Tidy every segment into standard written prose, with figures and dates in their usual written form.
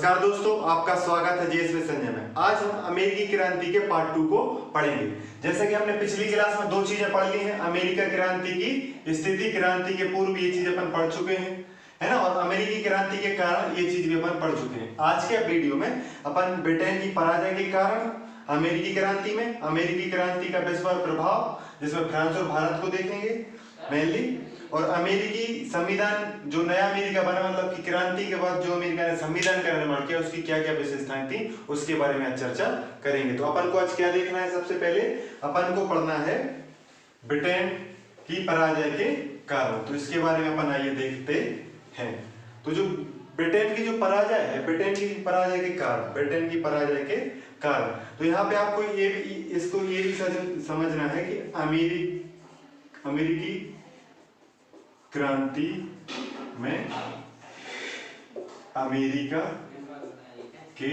नमस्कार दोस्तों, आपका स्वागत है जीएसवी संजय में। आज हम अमेरिकी क्रांति के पार्ट 2 को पढ़ेंगे। जैसे कि हमने पिछली क्लास में दो चीजें पढ़ ली हैं, अमेरिका क्रांति की स्थिति, क्रांति के पूर्व ये चीज अपन पढ़ चुके हैं, है ना, और अमेरिकी क्रांति के कारण ये चीज भी अपन पढ़ चुके हैं। आज के वीडियो में अपन ब्रिटेन की पराजय के कारण अमेरिकी क्रांति में अमेरिकी क्रांति का विश्व पर प्रभाव, जिसमें फ्रांस और भारत को देखेंगे मेनली, और अमेरिकी संविधान जो नया अमेरिका बना, मतलब कि क्रांति के बाद जो अमेरिका ने संविधान का निर्माण किया, उसकी क्या क्या विशेषताएं थी, उसके बारे में आज चर्चा करेंगे। तो अपन को आज क्या देखना है? सबसे पहले अपन को पढ़ना है ब्रिटेन की पराजय के कारण। तो इसके बारे में अपन आइए देखते हैं। तो जो ब्रिटेन की जो पराजय है, ब्रिटेन की पराजय के कारण, ब्रिटेन की पराजय के कारण, तो यहाँ पे आपको इसको ये भी समझना है कि अमेरिकी क्रांति में अमेरिका के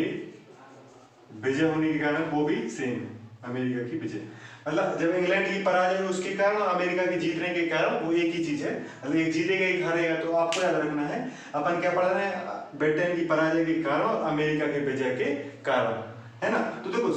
विजय होने के कारण वो भी सेम है, अमेरिका की विजय, मतलब जब इंग्लैंड की पराजय हुई उसके कारण, अमेरिका के जीतने के कारण, वो एक ही चीज है। मतलब एक जीतेगा एक हारेगा। तो आपको याद रखना है अपन क्या पढ़ रहे हैं, ब्रिटेन की पराजय के कारण और अमेरिका के विजय के कारण, है ना। तो देखो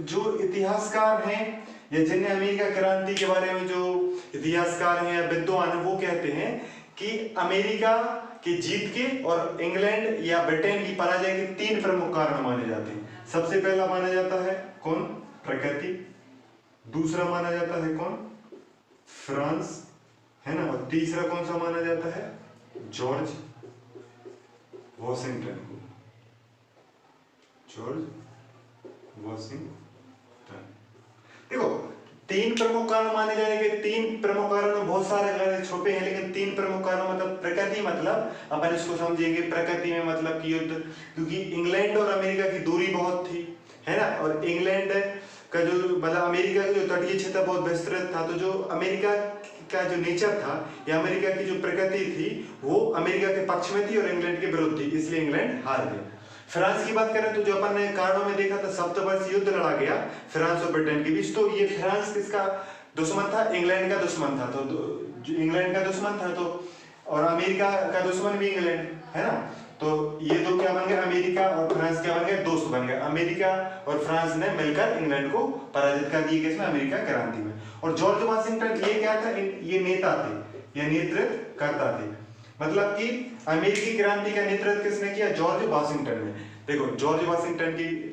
जो इतिहासकार हैं या जिन्हें अमेरिका क्रांति के बारे में जो इतिहासकार हैं या विद्वान हैं, वो कहते हैं कि अमेरिका की जीत के और इंग्लैंड या ब्रिटेन की पराजय के तीन प्रमुख कारण माने जाते हैं। सबसे पहला माना जाता है कौन? प्रकृति। दूसरा माना जाता है कौन? फ्रांस, है ना। और तीसरा कौन सा माना जाता है? जॉर्ज वॉशिंगटन को, जॉर्ज वॉशिंगटन। देखो तीन प्रमुख कारण माने जाएंगे। तीन प्रमुख कारण में बहुत सारे कारण छुपे हैं, लेकिन तीन प्रमुख कारण मतलब प्रकृति, मतलब अपन इसको समझेंगे प्रकृति में मतलब कि युद्ध, क्योंकि इंग्लैंड और अमेरिका की दूरी बहुत थी, है ना। और इंग्लैंड का जो मतलब अमेरिका का जो तटीय क्षेत्र बहुत विस्तृत था, तो जो अमेरिका का जो नेचर था या अमेरिका की जो प्रकृति थी वो अमेरिका के पक्ष में थी और इंग्लैंड के विरुद्ध थी, इसलिए इंग्लैंड हार गया। फ्रांस की बात करें तो जो अपन ने कारणों में देखा था, सप्तवर्षीय युद्ध लड़ा गया फ्रांस और ब्रिटेन के बीच। तो ये फ्रांस किसका दुश्मन था? इंग्लैंड का दुश्मन था। तो इंग्लैंड का दुश्मन था, तो और अमेरिका का दुश्मन भी इंग्लैंड, है ना। तो ये दो क्या बन गए? अमेरिका और फ्रांस क्या बन गए? दोस्त बन गए। अमेरिका और फ्रांस ने मिलकर इंग्लैंड को पराजित कर दिया किसमें? अमेरिका क्रांति में। और जॉर्ज वॉशिंगटन ये क्या था? ये नेता थे, ये नेतृत्व करता थे। मतलब कि अमेरिकी क्रांति का नेतृत्व किसने किया? जॉर्ज वॉशिंगटन ने। देखो जॉर्ज वॉशिंगटन की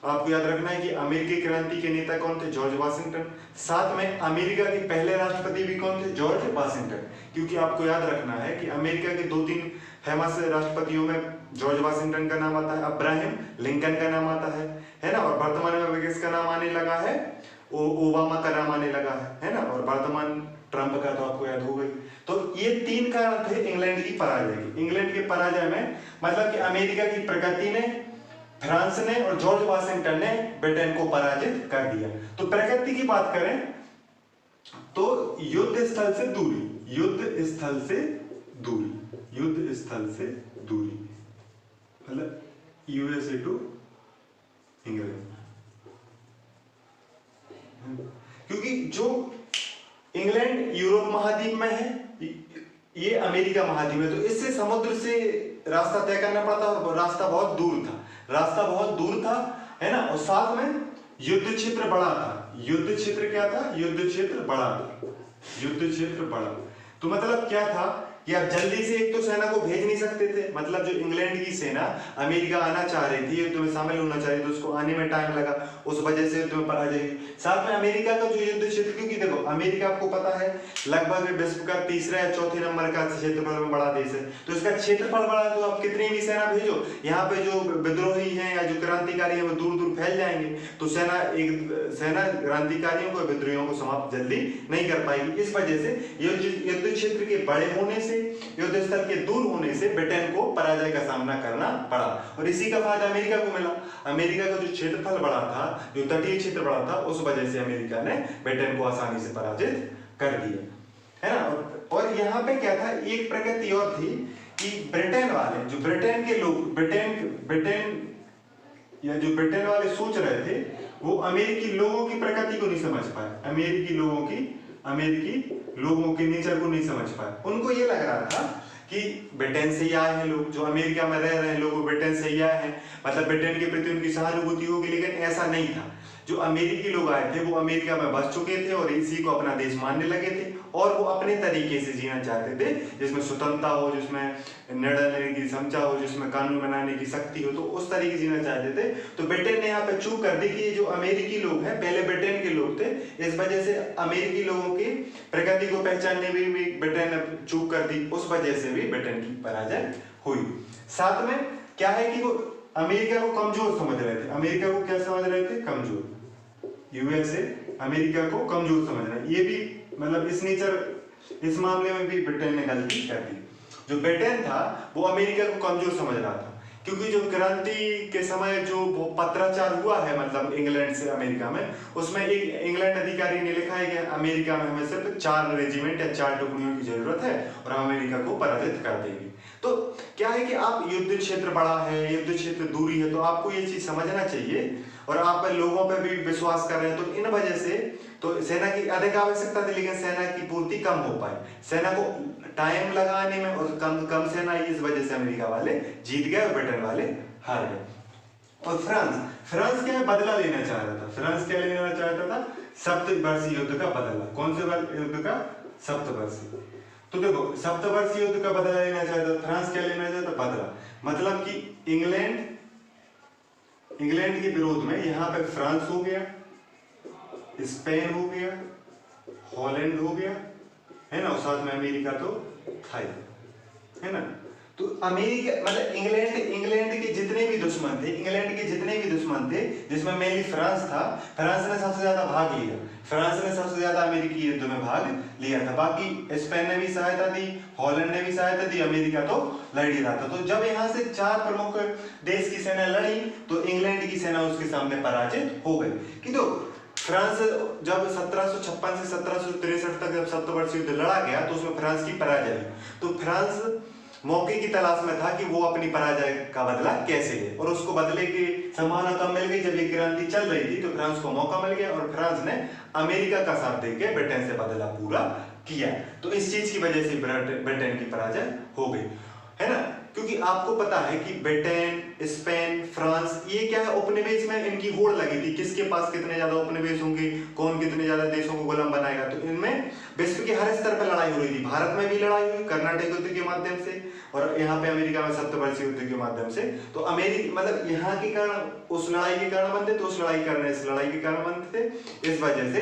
आपको याद रखना है कि अमेरिकी क्रांति के नेता कौन थे? George Washington. साथ में अमेरिका के पहले राष्ट्रपति भी कौन थे? George Washington. क्योंकि आपको याद रखना है कि अमेरिका के दो तीन फेमस राष्ट्रपतियों में जॉर्ज वॉशिंगटन का नाम आता है, अब्राहम लिंकन का नाम आता है ना। और वर्तमान में किसका नाम आने लगा है? ओबामा का नाम आने लगा है ना। और वर्तमान ट्रंप का तो आपको याद हो गई। तो ये तीन कारण थे इंग्लैंड की पराजय के। इंग्लैंड के पराजय में मतलब कि अमेरिका की प्रगति ने, फ्रांस ने और जॉर्ज वॉशिंगटन ने ब्रिटेन को पराजित कर दिया। तो प्रगति की बात करें तो युद्ध स्थल से दूरी, युद्ध स्थल से दूरी, युद्ध स्थल से दूरी, मतलब यूएसए टू इंग्लैंड। क्योंकि जो इंग्लैंड यूरोप महाद्वीप में है, ये अमेरिका महाद्वीप में, तो इससे समुद्र से रास्ता तय करना पड़ता और रास्ता बहुत दूर था, रास्ता बहुत दूर था, है ना। और साथ में युद्ध क्षेत्र बड़ा था। युद्ध क्षेत्र क्या था? युद्ध क्षेत्र बड़ा था, युद्ध क्षेत्र बड़ा। तो मतलब क्या था कि आप जल्दी से एक तो सेना को भेज नहीं सकते थे, मतलब जो इंग्लैंड की सेना अमेरिका आना चाह रही थी, युद्ध में शामिल होना चाह रही थी, उसको आने में टाइम लगा, उस वजह से युद्ध में पराजय हुई। साथ में अमेरिका का जो युद्ध क्षेत्र, क्योंकि देखो अमेरिका आपको पता है लगभग विश्व का तीसरा या चौथे नंबर का क्षेत्रफल में बड़ा देश है, तो इसका क्षेत्रफल बड़ा है, तो आप कितनी भी सेना भेजो, यहाँ पे जो विद्रोही है या जो क्रांतिकारी है वो दूर दूर फैल जाएंगे, तो सेना क्रांतिकारियों को, विद्रोहियों को समाप्त जल्दी नहीं कर पाएगी। इस वजह से युद्ध क्षेत्र के बड़े होने से, युद्ध स्थल के दूर होने से ब्रिटेन को पराजय का सामना करना पड़ा। और इसी का फायदा अमेरिका को मिला। अमेरिका का जो क्षेत्रफल बड़ा था, जो तटीय क्षेत्र बड़ा था, उस वजह से अमेरिका ने ब्रिटेन को आसानी से पराजित कर दिया, है ना। और यहाँ पे क्या था, एक प्रकृति और थी कि ब्रिटेन वाले, जो ब्रिटेन के लोग, ब्रिटेन या जो ब्रिटेन वाले सोच रहे थे, वो अमेरिकी लोगों की प्रकृति को नहीं समझ पाए, अमेरिकी लोगों के नेचर को नहीं समझ पाए। उनको ये लग रहा था कि ब्रिटेन से ही आए हैं लोग, जो अमेरिका में रह रहे हैं लोग वो ब्रिटेन से ही आए हैं, मतलब ब्रिटेन के प्रति उनकी सहानुभूति होगी। लेकिन ऐसा नहीं था, जो अमेरिकी लोग आए थे वो अमेरिका में बस चुके थे और इसी को अपना देश मानने लगे थे और वो अपने तरीके से जीना चाहते थे, जिसमें स्वतंत्रता हो, जिसमें निर्णय लेने की क्षमता हो, जिसमें कानून बनाने की शक्ति हो, तो उस तरीके से जीना चाहते थे। तो ब्रिटेन ने यहाँ पे चूक कर दी कि ये जो अमेरिकी लोग हैं पहले ब्रिटेन के लोग थे, इस वजह से अमेरिकी लोगों की प्रकृति को पहचानने में भी ब्रिटेन ने चूक कर दी, उस वजह से भी ब्रिटेन की पराजय हुई। साथ में क्या है कि वो अमेरिका को कमजोर समझ रहे थे। अमेरिका को क्या समझ रहे थे? कमजोर। यूएसए अमेरिका को कमजोर समझ रहा है। ये भी मतलब इस मामले में भी ब्रिटेन ने गलती कर दी। जो ब्रिटेन था वो अमेरिका को कमजोर समझ रहा था, क्योंकि जो क्रांति के समय जो पत्राचार हुआ है मतलब इंग्लैंड से अमेरिका में, उसमें एक इंग्लैंड अधिकारी ने लिखा है कि अमेरिका में हमें सिर्फ 4 रेजिमेंट या 4 टुकड़ियों की जरूरत है और हम अमेरिका को पराजित कर देंगे। तो क्या है कि आप युद्ध क्षेत्र बड़ा है, युद्ध क्षेत्र दूरी है, तो आपको ये चीज समझना चाहिए और आप लोगों पे भी विश्वास कर रहे हैं। तो इन वजह से तो सेना की अधिक आवश्यकता थी, लेकिन सेना की पूर्ति कम हो पाई, सेना को टाइम लगाने में और कम सेना, इस वजह से अमेरिका वाले जीत गए और ब्रिटेन वाले हार गए। और फ्रांस क्या बदला लेना चाह रहा था। फ्रांस क्या लेना चाहता था? सप्तवर्षीय युद्ध का बदला। कौन से युद्ध का? सप्तवर्षीय। तो देखो, सप्तवर्षीय युद्ध का बदला लेना चाहता था। फ्रांस क्या लेना चाहता? बदला। मतलब कि इंग्लैंड के विरोध में यहाँ पे फ्रांस हो गया, स्पेन हो गया, हॉलैंड हो गया, है ना, और साथ में अमेरिका तो था ही, है ना। तो अमेरिका मतलब इंग्लैंड के जितने भी दुश्मन थे, जिसमें मेनली फ्रांस था, फ्रांस ने सबसे ज्यादा भाग लिया, फ्रांस ने सबसे ज्यादा अमेरिकी युद्ध में भाग लिया था। बाकी स्पेन ने भी सहायता दी, हॉलैंड ने भी सहायता दी, अमेरिका तो लड़ ही रहा था। तो जब यहाँ से 4 प्रमुख देश की सेना लड़ी तो इंग्लैंड की सेना उसके सामने पराजित हो गई। किंतु फ्रांस जब 1756 से 1763 तक जब सप्तवर्षीय युद्ध लड़ा गया तो उसमें फ्रांस की पराजय हुई। तो फ्रांस मौके की तलाश में था कि वो अपनी पराजय का बदला कैसे ले, और उसको बदले की संभावना कब मिल गई? जब ये क्रांति चल रही थी तो फ्रांस को मौका मिल गया और फ्रांस ने अमेरिका का साथ देके ब्रिटेन से बदला पूरा किया। तो इस चीज की वजह से ब्रिटेन की पराजय हो गई, है ना। क्योंकि आपको पता है कि ब्रिटेन, स्पेन, फ्रांस, ये क्या है, उपनिवेश में इनकी होड़ लगी थी, किसके पास कितने ज्यादा उपनिवेश होंगे, कौन कितने ज्यादा देशों को गुलाम बनाएगा। तो इनमें विश्व के हर स्तर पर लड़ाई हो रही थी। भारत में भी लड़ाई हुई कर्नाटक युद्ध के माध्यम से, और यहाँ पे अमेरिका में सप्तवर्षीय युद्ध के माध्यम से। तो अमेरिका मतलब यहाँ के कारण उस लड़ाई के कारण बनते, तो उस लड़ाई कारण इस लड़ाई के कारण बनते थे। इस वजह से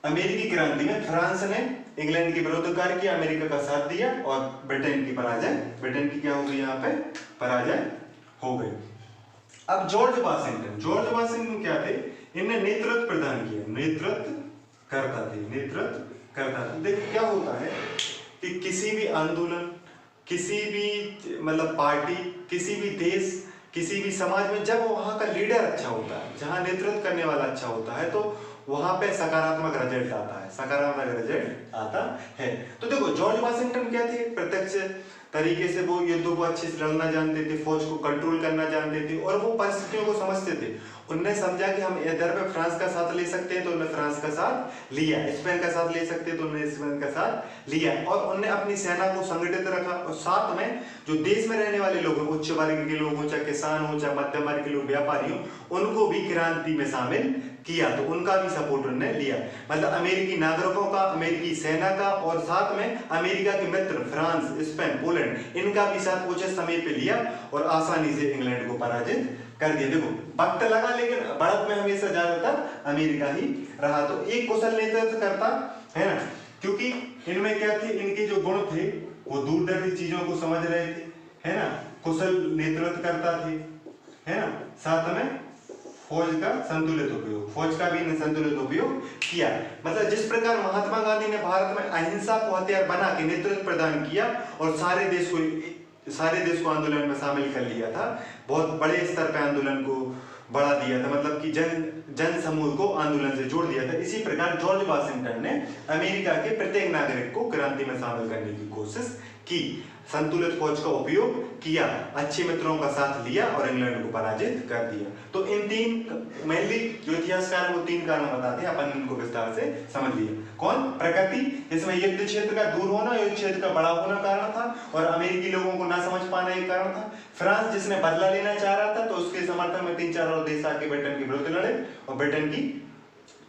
अमेरिकी क्रांति में फ्रांस ने इंग्लैंड के विरुद्ध कार्य किया, अमेरिका का साथ दिया और ब्रिटेन की क्या हो गई? यहाँ पे पराजय हो गई। अब जॉर्ज वाशिंगटन क्या थे? इन्हें नेतृत्व प्रदान किया, नेतृत्व करता थे। देखिए क्या होता है कि किसी भी आंदोलन, किसी भी मतलब पार्टी, किसी भी देश, किसी भी समाज में जब वहां का लीडर अच्छा होता है, जहां नेतृत्व करने वाला अच्छा होता है, तो वहां पे सकारात्मक रिजल्ट आता है। तो देखो जॉर्ज वाशिंगटन क्या थे? प्रत्यक्ष तरीके से वो युद्धों को अच्छे से लड़ना जानते थे, फौज को कंट्रोल करना जानते थे और वो परिस्थितियों को समझते थे। उन्होंने समझा कि हम इधर पे फ्रांस का साथ ले सकते हैं तो उन्होंने फ्रांस का साथ लिया, स्पेन का साथ ले सकते हैं तो उन्होंने स्पेन का साथ लिया, और उन्होंने अपनी सेना को संगठित रखा। और साथ में जो देश में रहने वाले लोग, उच्च वर्ग के लोग हो, चाहे किसान हो, चाहे मध्यम वर्ग के लोग, व्यापारी हो, उनको भी क्रांति में शामिल किया, तो उनका भी सपोर्ट उन्होंने लिया। मतलब अमेरिकी नागरिकों का, अमेरिकी सेना का और साथ में अमेरिका के मित्र फ्रांस, स्पेन, पोलैंड, इनका भी साथ उचित समय पे लिया और आसानी से इंग्लैंड को पराजित कर दिया। देखो वक्त लगा, लेकिन बढ़त में हमेशा ज्यादातर अमेरिका ही रहा। तो एक कुशल नेतृत्व करता है ना, क्योंकि इनमें क्या थे, इनके जो गुण थे वो दूरदर्शी चीजों को समझ रहे थे, है ना, कुशल नेतृत्व करता थे, है ना, साथ में फौज का भी संतुलित उपयोग किया। मतलब जिस प्रकार महात्मा गांधी ने भारत में अहिंसा को हथियार बना के नेतृत्व प्रदान किया और सारे देश को आंदोलन में शामिल कर लिया था, बहुत बड़े स्तर पर आंदोलन को बढ़ा दिया था, मतलब कि जन समूह को आंदोलन से जोड़ दिया था। इसी प्रकार जॉर्ज वाशिंगटन ने अमेरिका के प्रत्येक नागरिक को क्रांति में शामिल करने की कोशिश की, संतुलित फौज का उपयोग किया, अच्छे मित्रों का साथ लिया और इंग्लैंड को पराजित कर दिया। तो इन तीन मेनली जो इतिहासकार हैं वो तीन कारण बताते हैं, अपन इनको विस्तार से समझ लिए। कौन? प्रकृति, जिसमें युद्ध क्षेत्र का दूर होना, युद्ध क्षेत्र का बड़ा होना कारण था, और अमेरिकी लोगों को ना समझ पाना एक कारण था। फ्रांस जिसने बदला लेना चाह रहा था, तो उसके समर्थन में 3-4 और देश आके ब्रिटेन के विरुद्ध लड़े और ब्रिटेन की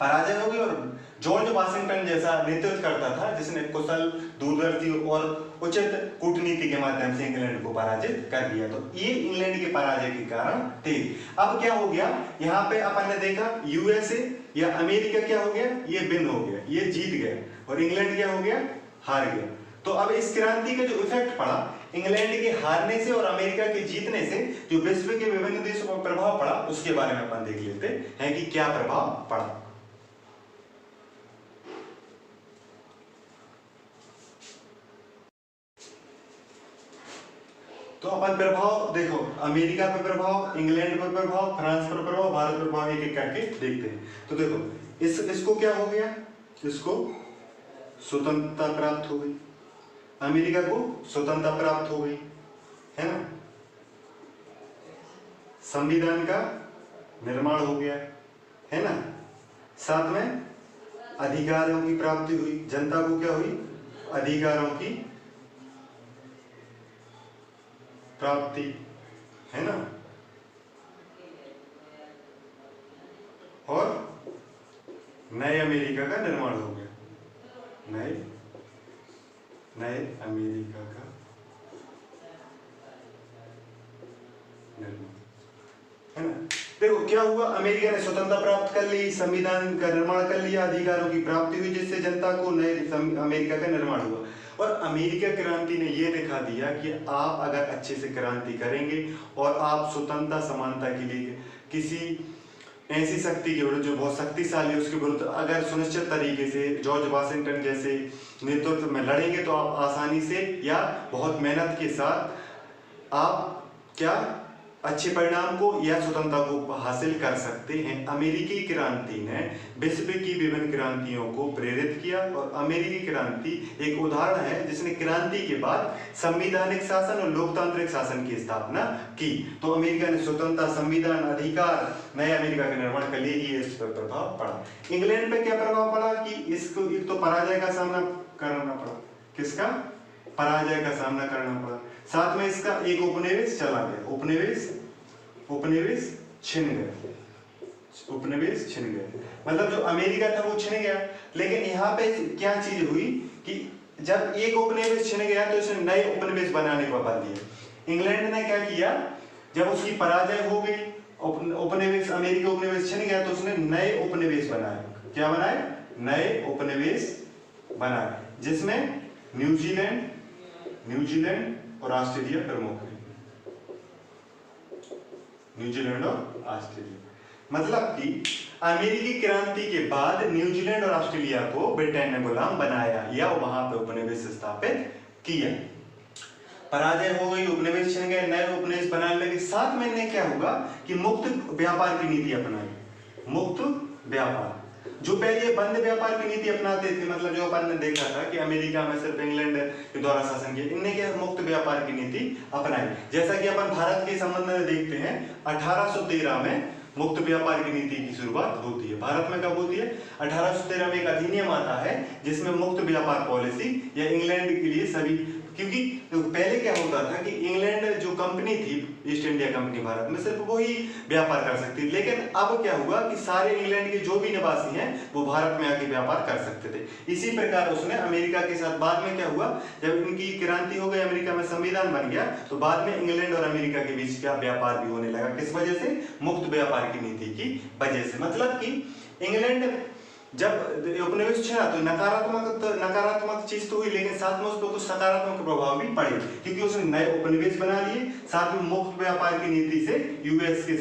पराजय हो गई। और जॉर्ज वाशिंगटन जैसा नेतृत्व करता था जिसने कुशल, दूरदर्शी और उचित कूटनीति के माध्यम से इंग्लैंड को पराजित कर दिया। तो ये इंग्लैंड के पराजय के कारण थे। अब क्या हो गया, यहाँ पे अपन ने देखा यूएसए या अमेरिका क्या हो गया, ये विन हो गया, ये जीत गया, और इंग्लैंड क्या हो गया, हार गया। तो अब इस क्रांति का जो इफेक्ट पड़ा इंग्लैंड के हारने से और अमेरिका के जीतने से, जो विश्व के विभिन्न देशों पर प्रभाव पड़ा, उसके बारे में अपन देख लेते हैं कि क्या प्रभाव पड़ा। तो अपन प्रभाव देखो, अमेरिका पे प्रभाव, इंग्लैंड पर प्रभाव, फ्रांस पर प्रभाव, भारत पर प्रभाव, एक एक करके देखते हैं। तो देखो इसको क्या हो गया, इसको स्वतंत्रता प्राप्त हो गई, अमेरिका को स्वतंत्रता प्राप्त हो गई, है ना, संविधान का निर्माण हो गया, है ना, साथ में अधिकारों की प्राप्ति हुई, जनता को क्या हुई, अधिकारों की प्राप्ति, है ना, और नए अमेरिका का निर्माण हो गया, नए अमेरिका का निर्माण, है ना। देखो क्या हुआ, अमेरिका ने स्वतंत्रता प्राप्त कर ली, संविधान का निर्माण कर लिया, अधिकारों की प्राप्ति हुई, जिससे जनता को नए अमेरिका का निर्माण हुआ। और अमेरिका क्रांति ने यह दिखा दिया कि आप अगर अच्छे से क्रांति करेंगे और आप स्वतंत्रता समानता के लिए किसी ऐसी शक्ति के विरुद्ध जो बहुत शक्तिशाली है उसके विरुद्ध अगर सुनिश्चित तरीके से जॉर्ज वाशिंगटन जैसे नेतृत्व में लड़ेंगे तो आप आसानी से या बहुत मेहनत के साथ आप क्या अच्छे परिणाम को या स्वतंत्रता को हासिल कर सकते हैं। अमेरिकी क्रांति ने विश्व की विभिन्न क्रांतियों को प्रेरित किया और अमेरिकी क्रांति एक उदाहरण है जिसने क्रांति के बाद संवैधानिक शासन और लोकतांत्रिक शासन की स्थापना की। तो अमेरिका ने स्वतंत्रता, संविधान, अधिकार, नए अमेरिका का निर्माण कर लिए, इस पर प्रभाव पड़ा। इंग्लैंड पे क्या प्रभाव पड़ा कि इसको एक तो पराजय का सामना करना पड़ा, किसका, पराजय का सामना करना पड़ा, साथ में इसका एक उपनिवेश चला गया, उपनिवेश छिन गया, उपनिवेश छिन गया, मतलब जो अमेरिका था वो छिन गया। लेकिन यहाँ पे क्या चीज हुई कि जब एक उपनिवेश छिन गया तो इसने नए उपनिवेश बनाने को बल दिया। इंग्लैंड ने क्या किया, जब उसकी पराजय हो गई, उपनिवेश, अमेरिका उपनिवेश छिन गया तो उसने नए उपनिवेश बनाए। क्या बनाए, नए उपनिवेश बनाए, जिसमें न्यूजीलैंड और ऑस्ट्रेलिया प्रमुख है, न्यूजीलैंड और ऑस्ट्रेलिया। मतलब कि अमेरिकी क्रांति के बाद न्यूजीलैंड और ऑस्ट्रेलिया को ब्रिटेन ने गुलाम बनाया या वहां पे उपनिवेश स्थापित किया। पराजय हो गई, उपनिवेश छिन गए, नए उपनिवेश बनाने लगे। साथ में इन्हें क्या हुआ कि मुक्त व्यापार की नीति अपनाई। मुक्त व्यापार, जो पहले बंद व्यापार की नीति अपनाते थे, मतलब जो अपन ने देखा था कि अमेरिका में सिर्फ इंग्लैंड के द्वारा शासन किया, इनने क्या मुक्त व्यापार की नीति अपनाई। जैसा कि अपन भारत के संबंध में देखते हैं 1813 में मुक्त व्यापार की नीति की शुरुआत होती है। भारत में कब होती है, 1813 में एक अधिनियम आता है जिसमें मुक्त व्यापार पॉलिसी या इंग्लैंड के लिए सभी, क्योंकि पहले क्या होता था कि इंग्लैंड जो कंपनी थी, ईस्ट इंडिया कंपनी, भारत में सिर्फ वही व्यापार कर सकती थी। लेकिन अब क्या हुआ कि सारे इंग्लैंड के जो भी निवासी हैं वो भारत में आके व्यापार कर सकते थे। इसी प्रकार उसने अमेरिका के साथ, बाद में क्या हुआ, जब इनकी क्रांति हो गई, अमेरिका में संविधान बन गया, तो बाद में इंग्लैंड और अमेरिका के बीच का व्यापार भी होने लगा। किस वजह से, मुक्त व्यापार की नीति की वजह से। मतलब कि इंग्लैंड जब उपनिवेश छिना तो नकारात्मक चीज तो हुई, लेकिन साथ में उस पर कुछ सकारात्मक प्रभाव भी पड़े, क्योंकि उसने नए उपनिवेश बना लिए, साथ में मुक्त व्यापार की नीति से यूएसए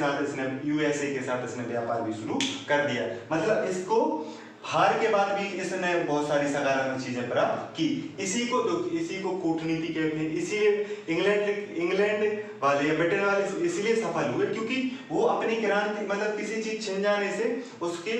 के साथ इसने व्यापार भी शुरू कर दिया। मतलब इसको हार के बाद भी इसने बहुत सारी सकारात्मक चीजें प्राप्त की। इसी को कूटनीति कहते हैं। इसीलिए इंग्लैंड वाले या ब्रिटेन वाले इसलिए सफल हुए क्योंकि वो अपनी क्रांति मतलब किसी चीज छिन जाने से उसके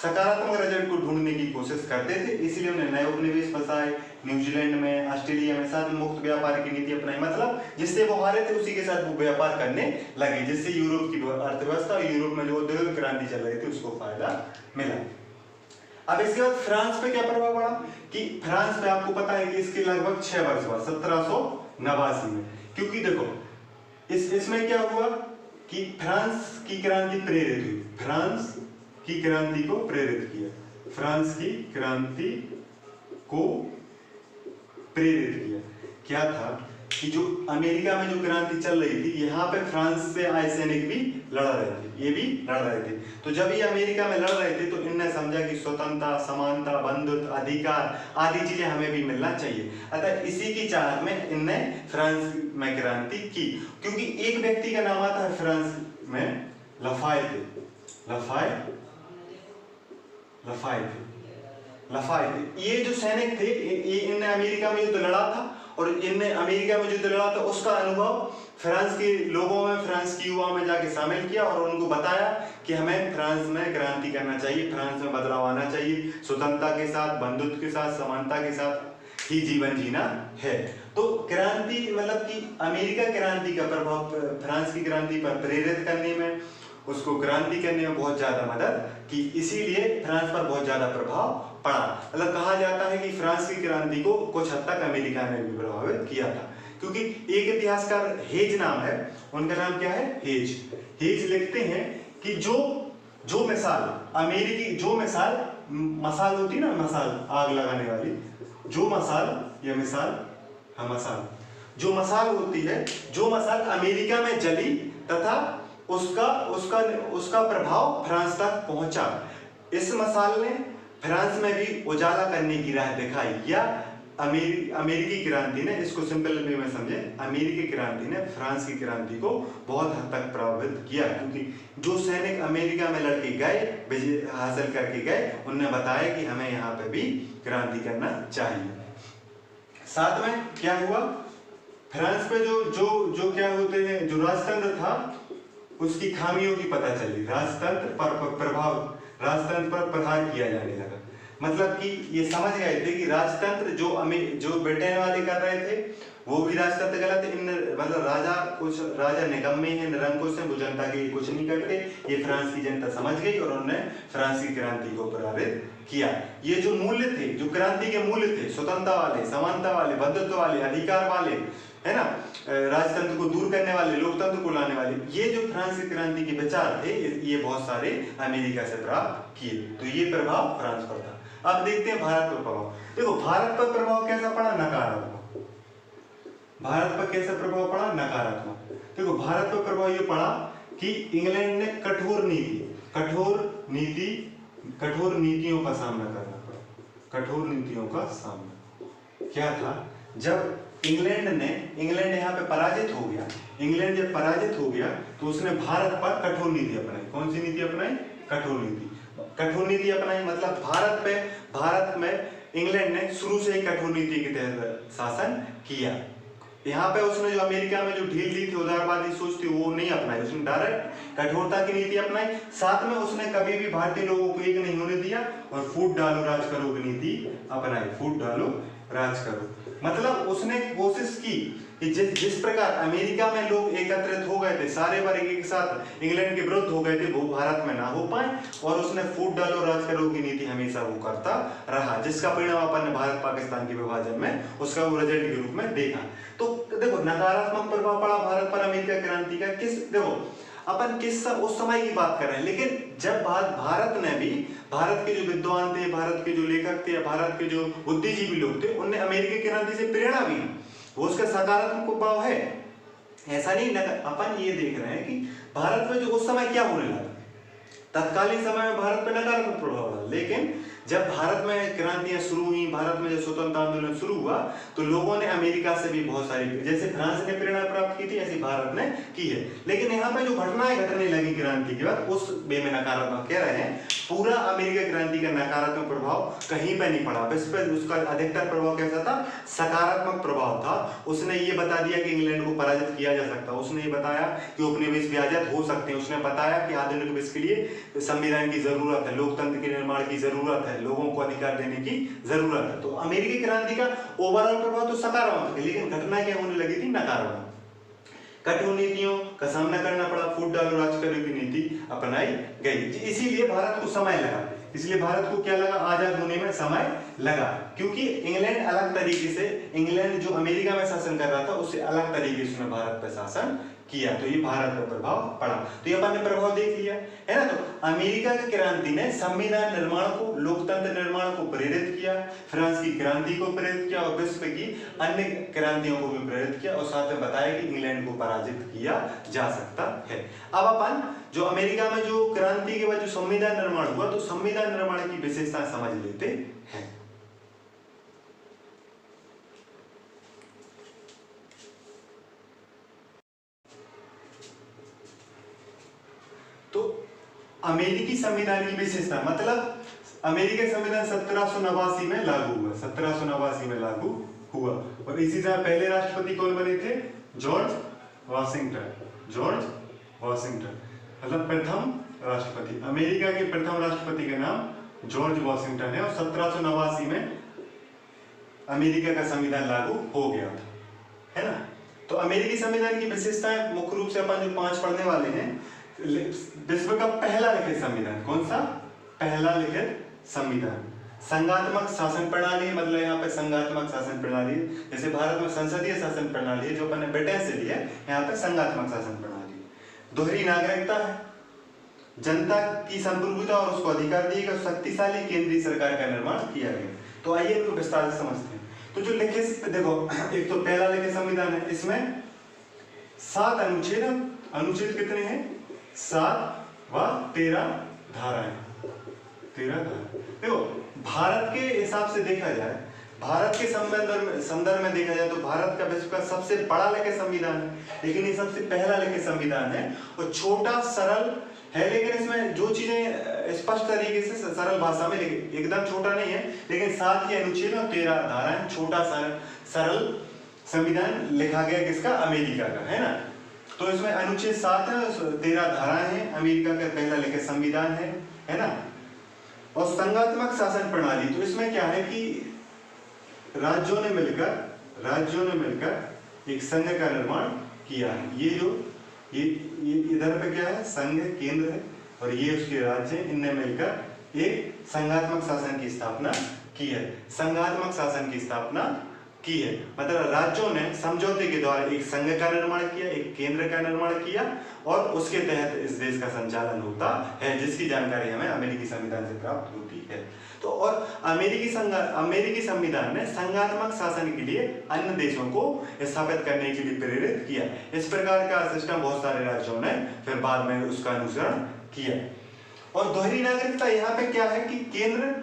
सकारात्मक रिजल्ट को ढूंढने की कोशिश करते थे। इसलिए उन्हें नए उपनिवेश बसाए, न्यूजीलैंड में, ऑस्ट्रेलिया में, साथ में मुक्त व्यापार की नीति अपनाई। मतलब जिससे वो हारे थे उसी के साथ वो व्यापार करने लगे, जिससे यूरोप की अर्थव्यवस्था और यूरोप में जो औद्योगिक क्रांति चल रही थी उसको फायदा मिला। अब इसके बाद फ्रांस पे क्या प्रभाव पड़ा कि फ्रांस पे आपको पता है कि इसके लगभग 6 वर्ष बाद 1789 में, क्योंकि देखो इसमें क्या हुआ कि फ्रांस की क्रांति प्रेरित हुई, फ्रांस की क्रांति को प्रेरित किया, फ्रांस की क्रांति को प्रेरित किया। क्या था कि जो अमेरिका में जो क्रांति चल रही थी, यहाँ पे फ्रांस से आए सैनिक भी लड़ रहे थे, ये भी लड़ रहे थे। तो जब ये अमेरिका में लड़ रहे थे तो इनने समझा कि स्वतंत्रता, समानता, बंधुत्व, अधिकार आदि चीजें हमें भी मिलना चाहिए। अतः इसी की चाहत में इनने फ्रांस में क्रांति की। क्योंकि एक व्यक्ति का नाम आता है फ्रांस में, लफायते। ये जो सैनिक थे इनने अमेरिका में युद्ध लड़ा था और इनने अमेरिका में युद्ध लड़ा था उसका अनुभव फ्रांस के लोगों में, फ्रांस की युवाओं में जाके शामिल किया और उनको बताया कि हमें फ्रांस में क्रांति करना चाहिए, फ्रांस में बदलाव आना चाहिए, स्वतंत्रता के साथ, बंधुत्व के साथ, समानता के साथ ही जीवन जीना है। तो क्रांति मतलब कि अमेरिका क्रांति का प्रभाव फ्रांस की क्रांति पर प्रेरित करने में, उसको क्रांति करने में बहुत ज्यादा मदद की। इसीलिए फ्रांस पर बहुत ज्यादा प्रभाव पड़ा। मतलब कहा जाता है कि फ्रांस की क्रांति को कुछ हद तक अमेरिका ने भी प्रभावित किया था। क्योंकि एक इतिहासकार हेज नाम है, उनका नाम क्या है, हेज लिखते हैं कि जो मिसाल मसाल होती ना, मसाल आग लगाने वाली, जो मसाल होती है, जो मसाल अमेरिका में जली तथा उसका प्रभाव फ्रांस तक पहुंचा। इस मसाल ने फ्रांस में भी उजाला करने की राह दिखाई। या अमेरिकी क्रांति ने, इसको सिंपल वे में समझे, अमेरिकी क्रांति ने फ्रांस की क्रांति को बहुत हद तक प्रभावित किया। क्योंकि जो सैनिक अमेरिका में लड़के गए, विजय हासिल करके गए, उन्होंने बताया कि हमें यहाँ पे भी क्रांति करना चाहिए। साथ में क्या हुआ, फ्रांस पे जो क्या होते हैं, जो राजतंत्र था उसकी खामियों की पता चली, राजतंत्र पर प्रहार किया जाने लगा। मतलब कि ये समझ गए थे कि राजतंत्र जो ब्रिटेन वाले कर रहे थे वो भी राजतंत्र गलत है, मतलब राजा निकम्मे हैं, निरंकुश हैं, वो जनता के लिए कुछ नहीं करते। ये फ्रांस की जनता समझ गई और उन्होंने फ्रांस की क्रांति को प्रभावित किया। ये जो मूल्य थे, जो क्रांति के मूल्य थे, स्वतंत्रता वाले, समानता वाले, बंधुत्व वाले, अधिकार वाले, है ना, राजतंत्र को दूर करने वाले, लोकतंत्र को लाने वाले, ये जो फ्रांस की क्रांति के विचार थे, ये बहुत सारे अमेरिका से प्राप्त किए। तो ये प्रभाव फ्रांस पर था। अब देखते हैं भारत पर प्रभाव। देखो भारत पर प्रभाव कैसा पड़ा, नकारात्मक। भारत पर कैसा प्रभाव पड़ा, नकारात्मक। देखो भारत पर प्रभाव ये पड़ा कि इंग्लैंड ने कठोर नीतियों का सामना करना पड़ा। कठोर नीतियों का सामना क्या था, जब इंग्लैंड यहाँ पे पराजित हो गया, इंग्लैंड जब पराजित हो गया तो उसने भारत पर कठोर नीति अपनाई। कौन सी नीति अपनाई, कठोर नीति अपनाई। मतलब भारत में इंग्लैंड ने शुरू से ही कठोर नीति के तहत शासन किया। यहाँ पे उसने जो अमेरिका में जो ढील दी थी, उदारवादी सोच थी, वो नहीं अपनाई, उसने डायरेक्ट कठोरता की नीति अपनाई। साथ में उसने कभी भी भारतीय लोगों को एक नहीं होने दिया और फूट डालो राज करो की नीति अपनाई। फूट डालो राज करो, मतलब उसने कोशिश की कि जिस प्रकार अमेरिका में लोग एकत्रित हो गए थे, सारे वर्ग एक साथ इंग्लैंड के विरुद्ध हो गए थे, वो भारत में ना हो पाए, और उसने फूट डालो राज करो की नीति हमेशा वो करता रहा, जिसका परिणाम अपन ने भारत पाकिस्तान के विभाजन में उसका वो रिजल्ट के रूप में देखा। तो देखो नकारात्मक प्रभाव पड़ा भारत पर अमेरिका क्रांति का। देखो अपन उस समय की बात कर रहे हैं, लेकिन जब भारत ने भी, भारत के जो विद्वान थे, भारत के जो लेखक थे, भारत के जो बुद्धिजीवी लोग थे, उनने अमेरिकी क्रांति से प्रेरणा भी, वो उसका सकारात्मक प्रभाव है, ऐसा नहीं। अपन ये देख रहे हैं कि भारत में जो उस समय क्या होने लगा, तत्कालीन समय में भारत पर नकारात्मक प्रभाव रहा, लेकिन जब भारत में क्रांतियां शुरू हुई, भारत में जब स्वतंत्रता आंदोलन शुरू हुआ, तो लोगों ने अमेरिका से भी बहुत सारी, जैसे फ्रांस ने प्रेरणा प्राप्त की थी, ऐसी भारत ने की है। लेकिन यहाँ पे जो घटनाएं घटने लगी क्रांति के बाद, उस वे में नकारात्मक कह रहे हैं, पूरा अमेरिका क्रांति का नकारात्मक प्रभाव कहीं पर नहीं पड़ा। बस पर उसका अधिकतर प्रभाव कैसा था? सकारात्मक प्रभाव था। उसने ये बता दिया कि इंग्लैंड को पराजित किया जा सकता, उसने ये बताया कि उपनिवेश भी आजाद हो सकते हैं, उसने बताया कि आधुनिक विश्व के लिए संविधान की जरूरत है, लोकतंत्र के निर्माण की जरूरत है, लोगों को अधिकार देने की जरूरत है। तो अमेरिकी क्रांति का ओवरऑल प्रभाव तो सकारात्मक है, लेकिन घटनाएं क्या होने लगी थी? नकारात्मक। कठोर नीतियों का सामना करना पड़ा, फूट डालो राज करो की नीति अपनाई गई। इसीलिए भारत को समय लगा, इसलिए भारत को क्या लगा? आजाद होने में समय लगा, क्योंकि इंग्लैंड अलग तरीके से, इंग्लैंड जो अमेरिका में शासन कर रहा था उससे अलग तरीके से भारत पर शासन किया, तो ये भारत पर प्रभाव पड़ा। तो ये अपन ने प्रभाव देख लिया है ना। तो अमेरिका की क्रांति ने संविधान निर्माण को, लोकतंत्र निर्माण को प्रेरित किया, फ्रांस की क्रांति को प्रेरित किया और विश्व की अन्य क्रांतियों को भी प्रेरित किया, और साथ में बताया कि इंग्लैंड को पराजित किया जा सकता है। अब अपन जो अमेरिका में जो क्रांति के बाद जो संविधान निर्माण हुआ, तो संविधान निर्माण की विशेषता समझ लेते हैं। तो अमेरिकी संविधान की विशेषता मतलब अमेरिकी संविधान 1789 में लागू हुआ, 1789 में लागू हुआ। और इसी तरह पहले राष्ट्रपति कौन बने थे? George Washington. जॉर्ज वाशिंगटन मतलब प्रथम राष्ट्रपति, अमेरिका के प्रथम राष्ट्रपति का नाम जॉर्ज वाशिंगटन है, और 1789 में अमेरिका का संविधान लागू हो गया था, है ना। तो अमेरिकी संविधान की विशेषताएं मुख्य रूप से अपन जो 5 पढ़ने वाले हैं। विश्व का पहला लिखित संविधान, कौन सा? पहला लिखित संविधान। संघात्मक शासन प्रणाली, मतलब यहाँ पे संघात्मक शासन प्रणाली, जैसे भारत में संसदीय शासन प्रणाली है जो अपन ने ब्रिटेन से लिया, यहाँ पे संघात्मक शासन प्रणाली। दोहरी नागरिकता है, जनता की संप्रभुता और उसको अधिकार दिए गए, शक्तिशाली केंद्रीय सरकार का निर्माण किया गया। तो आइए इनको विस्तार से समझते हैं। तो जो लिखित, देखो एक तो पहला लिखित संविधान है, इसमें 7 अनुच्छेद, अनुच्छेद कितने हैं? 7 व 13 धाराएं, 13 धारा। देखो भारत के हिसाब से देखा जाए, भारत के संदर्भ में देखा जाए तो भारत का विश्व का सबसे बड़ा लिखित संविधान है, लेकिन ये सबसे पहला लिखित संविधान है और छोटा सरल है, लेकिन इसमें जो चीजें स्पष्ट तरीके से सरल भाषा में लिखी, एकदम छोटा नहीं है, लेकिन 7 के अनुच्छेद और 13 धाराएं, छोटा सरल संविधान लिखा गया किसका? अमेरिका का, है ना। तो इसमें अनुच्छेद 7 है, 13 धाराएं हैं, अमेरिका का पहला लिखित संविधान है ना। और संघात्मक शासन प्रणाली, तो इसमें क्या है कि राज्यों ने मिलकर एक संघ का निर्माण किया है। ये जो ये इधर पे क्या है? संघ है, केंद्र है, और ये उसके राज्य हैं, इनने मिलकर एक संघात्मक शासन की स्थापना की है। संघात्मक शासन की स्थापना की है मतलब राज्यों ने समझौते के द्वारा एक संघ का निर्माण किया, एक केंद्र का निर्माण किया, और उसके तहत इस देश का संचालन होता है, जिसकी जानकारी हमें अमेरिकी संविधान से प्राप्त होती है। तो और अमेरिकी संविधान ने संघात्मक शासन के लिए अन्य देशों को स्थापित करने के लिए प्रेरित किया। इस प्रकार का सिस्टम बहुत सारे राज्यों ने फिर बाद में उसका अनुसरण किया। और दोहरी नागरिकता यहाँ पे क्या है कि केंद्र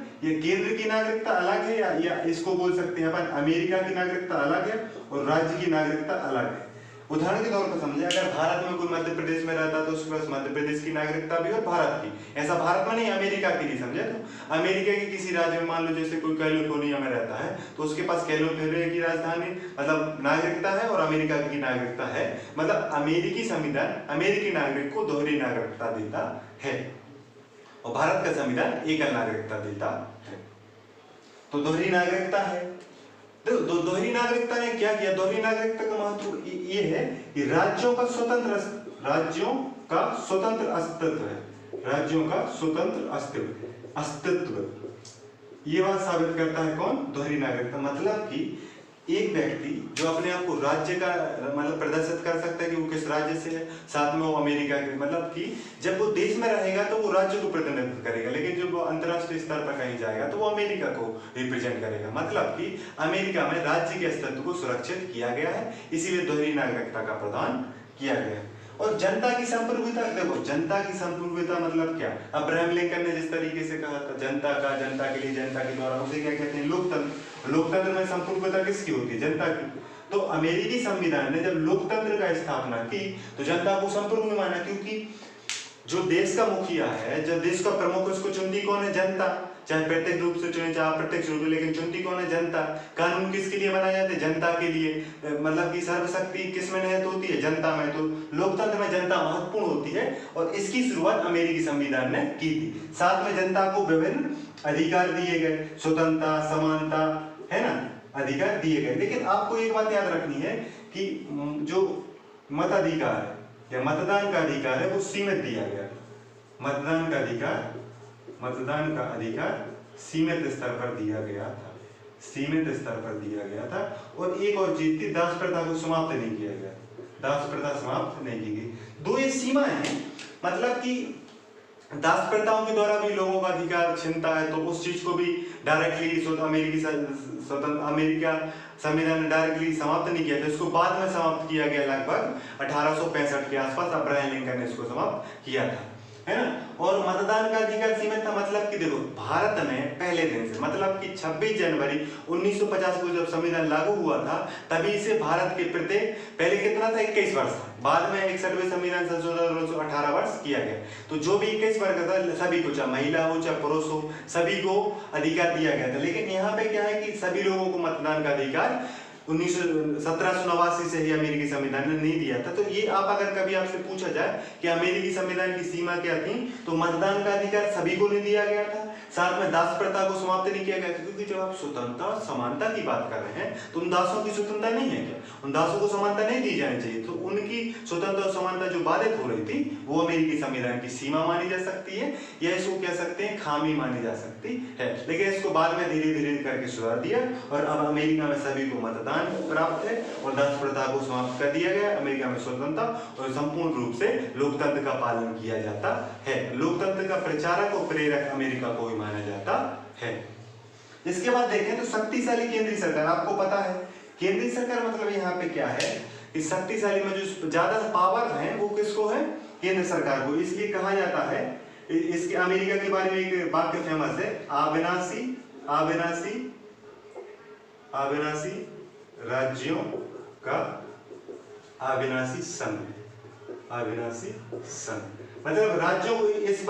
की नागरिकता अलग है, या इसको बोल सकते हैं अपन अमेरिका की नागरिकता अलग है और राज्य की नागरिकता अलग है। उदाहरण के तौर पर समझे, अगर भारत में कोई मध्य प्रदेश में रहता तो उसके पास मध्य प्रदेश की नागरिकता भी और भारत की, ऐसा भारत में नहीं, अमेरिका के लिए समझे। तो अमेरिका के किसी राज्य में मान लो जैसे कोई कैलिफोर्निया में रहता है, तो उसके पास कैलिफोर्निया की राजधानी मतलब नागरिकता है और अमेरिका की नागरिकता है, मतलब अमेरिकी संविधान अमेरिकी नागरिक को दोहरी नागरिकता देता है और भारत का संविधान एकल नागरिकता देता है। तो दोहरी नागरिकता है। दोहरी नागरिकता ने क्या किया? दोहरी नागरिकता का महत्व ये है कि राज्यों का स्वतंत्र अस्तित्व है, राज्यों का स्वतंत्र अस्तित्व ये बात साबित करता है कौन? दोहरी नागरिकता। मतलब कि एक व्यक्ति जो अपने आप को राज्य का मतलब प्रदर्शित कर सकता है कि वो किस राज्य से है, साथ में वो अमेरिका के, मतलब कि जब वो देश में रहेगा तो वो राज्य को प्रतिनिधित्व करेगा, लेकिन जब वो अंतर्राष्ट्रीय स्तर पर कहीं जाएगा तो वो अमेरिका को रिप्रेजेंट करेगा। मतलब कि अमेरिका में राज्य के अस्तित्व को सुरक्षित किया गया है, इसीलिए दोहरी नागरिकता का प्रदान किया गया है। और जनता की संप्रभुता, देखो जनता की संप्रभुता मतलब क्या, अब्राहम लिंकन ने जिस तरीके से कहा था जनता का, जनता के लिए, जनता के द्वारा, उसे क्या कहते हैं, लोकतंत्र। लोकतंत्र में संप्रभुता किसकी होती है, जनता की। तो अमेरिकी संविधान ने जब लोकतंत्र का स्थापना की तो जनता को संप्रभु माना, क्योंकि जो देश का मुखिया है, जो देश का प्रमुख है, उसको चुनती कौन है, जनता। चाहे प्रत्यक्ष रूप से चुने चाहे अप्रत्यक्ष रूप से, लेकिन चुनती कौन है, जनता। कानून किसके लिए बनाए जाते हैं, जनता के लिए। मतलब कि सर्वशक्ति किस में निहित होती है, जनता में। तो लोकतंत्र में जनता महत्वपूर्ण होती है और इसकी शुरुआत अमेरिकी संविधान ने की थी। साथ में जनता को विभिन्न अधिकार दिए गए, स्वतंत्रता, समानता, है ना, अधिकार दिए गए। लेकिन आपको एक बात याद रखनी है कि जो मताधिकार या मतदान का अधिकार है वो सीमित दिया गया। मतदान का अधिकार सीमित स्तर पर दिया गया था, सीमित स्तर पर दिया गया था। और एक और चीज थी, दास प्रथा को समाप्त नहीं किया गया, दास प्रथा समाप्त नहीं की गई। दो ये सीमाएं हैं, मतलब कि दास प्रथाओं के द्वारा भी लोगों का अधिकार छिनता है, तो उस चीज को भी डायरेक्टली अमेरिका संविधान ने डायरेक्टली समाप्त नहीं किया था, इसको बाद में समाप्त किया गया, लगभग 1865 के आसपास अब्राहम लिंकन ने इसको समाप्त किया था, है ना। और मतदान का अधिकार सीमित था, मतलब कि देखो भारत में पहले दिन से, मतलब कि 26 जनवरी 1950 को जब संविधान लागू हुआ था, तभी से भारत के प्रत्येक, पहले कितना था, 21 वर्ष था, बाद में 61वें संविधान संशोधन 18 वर्ष किया गया। तो जो भी 21 वर्ष का था, सभी को, चाहे महिला हो चाहे पुरुष हो, सभी को अधिकार दिया गया था। लेकिन यहाँ पे क्या है कि सभी लोगों को मतदान का अधिकार 1789 से ही अमेरिकी संविधान ने नहीं दिया था। तो ये आप अगर कभी आपसे पूछा जाए कि अमेरिकी संविधान की सीमा क्या थी, तो मतदान का अधिकार सभी को नहीं दिया गया था, साथ में दास प्रथा को समाप्त नहीं किया गया। क्योंकि जब आप स्वतंत्रता और समानता की बात कर रहे हैं तो उन दासों की स्वतंत्रता नहीं है क्या, उन दासों को समानता नहीं दी जानी चाहिए। तो उनकी स्वतंत्रता और समानता जो बाधित हो रही थी वो अमेरिकी संविधान की सीमा मानी जा सकती है, या इसको कह सकते हैं खामी मानी जा सकती है। लेकिन इसको बाद में धीरे धीरे करके सुधार दिया और अब अमेरिका में सभी को मतदान प्राप्त है और दास प्रथा को समाप्त कर दिया गया। अमेरिका में स्वतंत्रता और संपूर्ण रूप से लोकतंत्र का पालन किया जाता है। लोकतंत्र का प्रचारक और प्रेरक अमेरिका को भी माना जाता है। इसके बाद देखें तो शक्तिशाली केंद्रीय सरकार, आपको पता है केंद्रीय सरकार मतलब यहाँ पे क्या है कि शक्तिशाली में जो ज्यादा पावर है वो किसको है, केंद्र सरकार को। इसलिए कहा जाता है, इसके अमेरिका के बारे में एक वाक्य फेमस है, अविनाशी राज्यों का अविनाशी संघ, अविनाशी संघ। मतलब राज्यों को इस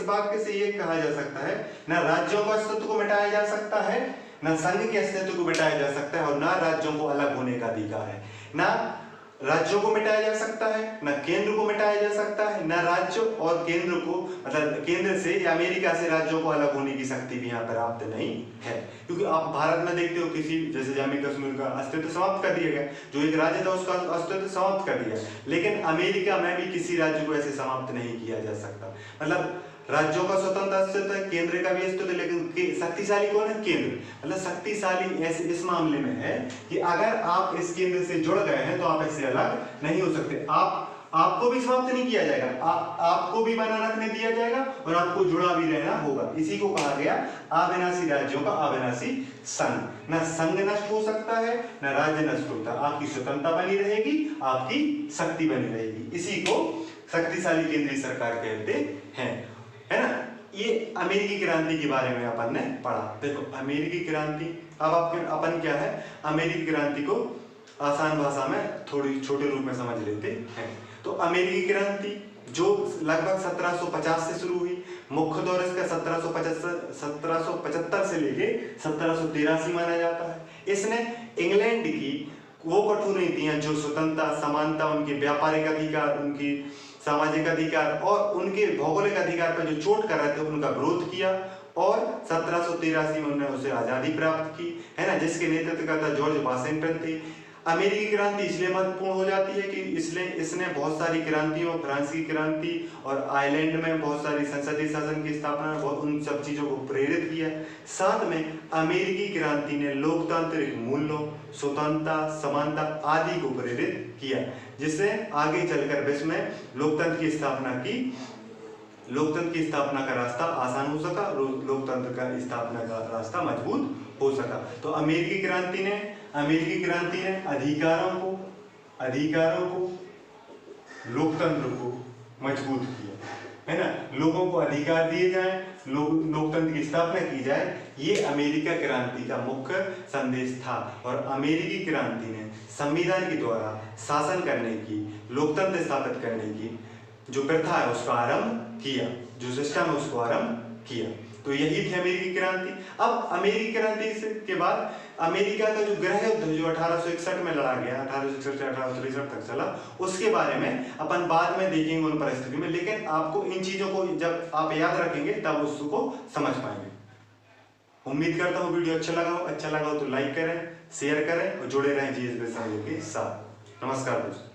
वाक्य से ये कहा जा सकता है, ना राज्यों का अस्तित्व को मिटाया जा सकता है, ना संघ के अस्तित्व को मिटाया जा सकता है, और ना राज्यों को अलग होने का अधिकार है। ना राज्यों को मिटाया जा सकता है, ना केंद्र को मिटाया जा सकता है, ना राज्य और केंद्र को, मतलब केंद्र से या अमेरिका से राज्यों को अलग होने की शक्ति भी यहाँ पर प्राप्त नहीं है। क्योंकि आप भारत में देखते हो किसी, जैसे जम्मू कश्मीर का अस्तित्व समाप्त कर दिया गया, जो एक राज्य था उसका अस्तित्व समाप्त कर दिया। लेकिन अमेरिका में भी किसी राज्य को ऐसे समाप्त नहीं किया जा सकता। मतलब राज्यों का स्वतंत्र अस्तित्व है, केंद्र का भी अस्तित्व है, लेकिन शक्तिशाली कौन है, केंद्र। मतलब शक्तिशाली ऐसे इस मामले में है कि अगर आप इस केंद्र से जुड़ गए हैं तो आप इससे अलग नहीं हो सकते। आपको भी समाप्त नहीं किया जाएगा, आपको भी बना रखने दिया जाएगा और आपको जुड़ा भी रहना होगा। इसी को कहा गया अविनाशी राज्यों का अविनाशी संघ। ना संघ नष्ट हो सकता है, ना राज्य नष्ट होता, आपकी स्वतंत्रता बनी रहेगी, आपकी शक्ति बनी रहेगी। इसी को शक्तिशाली केंद्रीय सरकार कहते हैं, है ना। ये अमेरिकी क्रांति के बारे में अपन ने पढ़ा। देखो अमेरिकी क्रांति, अब अपन क्या है, अमेरिकी क्रांति को आसान भाषा में थोड़ी छोटे रूप में समझ लेते हैं। तो अमेरिकी क्रांति जो लगभग 1750 से शुरू हुई, मुख्य दौर इसका 1775 से लेके 1783 माना जाता है। इसने इंग्लैंड की वो कठोर नीतियां, जो स्वतंत्रता, समानता, उनके व्यापारिक अधिकार, उनकी सामाजिक अधिकार और उनके भौगोलिक अधिकार पर जो चोट कर रहे थे, उनका विरोध किया और 1783 में उन्होंने उसे आजादी प्राप्त की, है ना, जिसके नेतृत्व करता जॉर्ज वाशिंगटन थे। अमेरिकी क्रांति इसलिए महत्वपूर्ण हो जाती है कि इसने बहुत सारी क्रांतियों, फ्रांस की क्रांति और आयरलैंड में बहुत सारी संसदीय शासन की स्थापना, उन सब चीजों को प्रेरित किया। साथ में अमेरिकी क्रांति ने लोकतांत्रिक मूल्यों, स्वतंत्रता, समानता आदि को प्रेरित किया, जिससे आगे चलकर विश्व में लोकतंत्र की स्थापना का रास्ता आसान हो सका, लोकतंत्र का स्थापना का रास्ता मजबूत हो सका। तो अमेरिकी क्रांति ने अधिकारों को लोकतंत्र को मजबूत किया, है ना, लोगों को अधिकार दिए जाएं, लोकतंत्र की स्थापना की जाए, ये अमेरिका क्रांति का मुख्य संदेश था। और अमेरिकी क्रांति ने संविधान के द्वारा शासन करने की, लोकतंत्र स्थापित करने की जो प्रथा है उसका आरंभ किया, जो सिस्टम है उसको आरंभ किया। तो यही थी अमेरिकी क्रांति। अब अमेरिकी क्रांति के बाद अमेरिका का जो गृह युद्ध जो 1861 में लड़ा गया, 1861 से 1863 तक चला, उसके बारे में अपन बाद में देखेंगे उन परिस्थिति में, लेकिन आपको इन चीजों को जब आप याद रखेंगे तब उसको समझ पाएंगे। उम्मीद करता हूँ वीडियो अच्छा लगा हो तो लाइक करें, शेयर करें और जुड़े रहें जीएस के साथ। नमस्कार दोस्तों।